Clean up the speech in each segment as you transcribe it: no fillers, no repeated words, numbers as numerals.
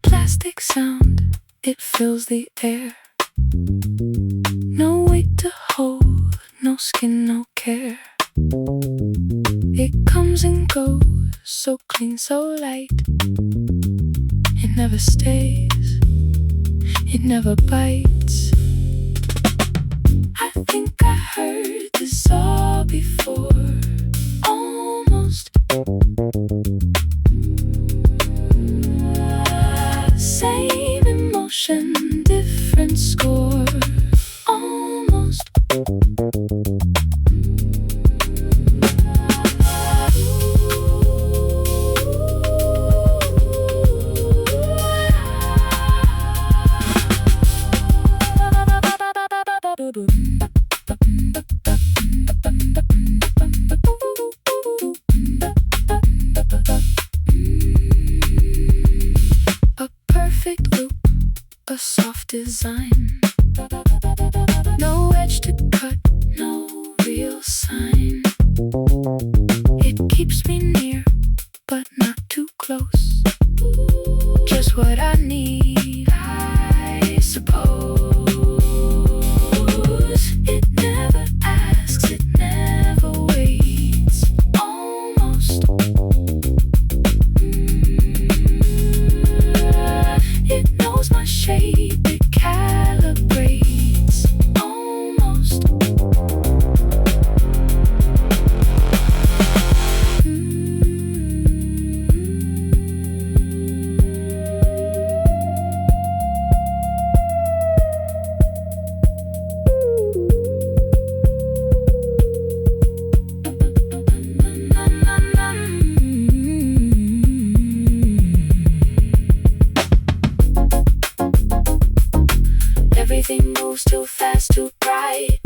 Plastic sound, it fills the air. No weight to hold, no skin, no care. It comes and goes, so clean, so light. It never stays, it never bites. I think I heard this all before. Almost same emotion, different score. Almost a perfect loop, a soft design. No edge to cut, no real sign. It keeps me near, but not too close. Just what I need, I suppose. It never asks, it never waits. Almost it knows my shape, it calibrates. Almost everything moves too fast, too bright.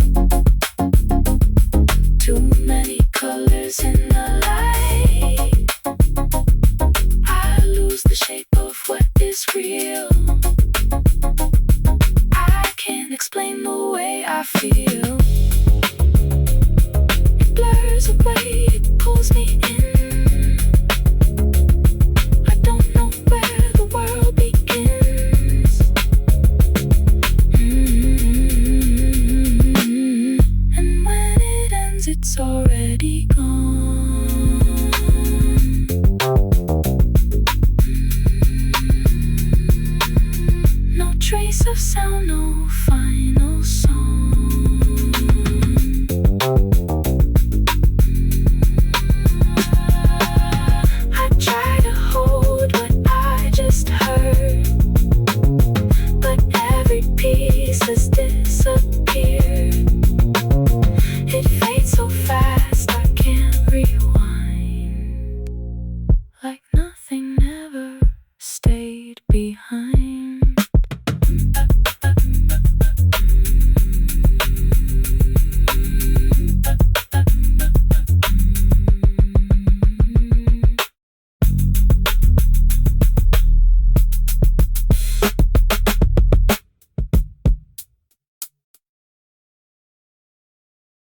Too many colors in the light. I lose the shape of what is real. I can't explain the way I feel. It blurs away, it pulls me in. I don't know where the world begins. And when it ends, it's already gone. No trace of sound, no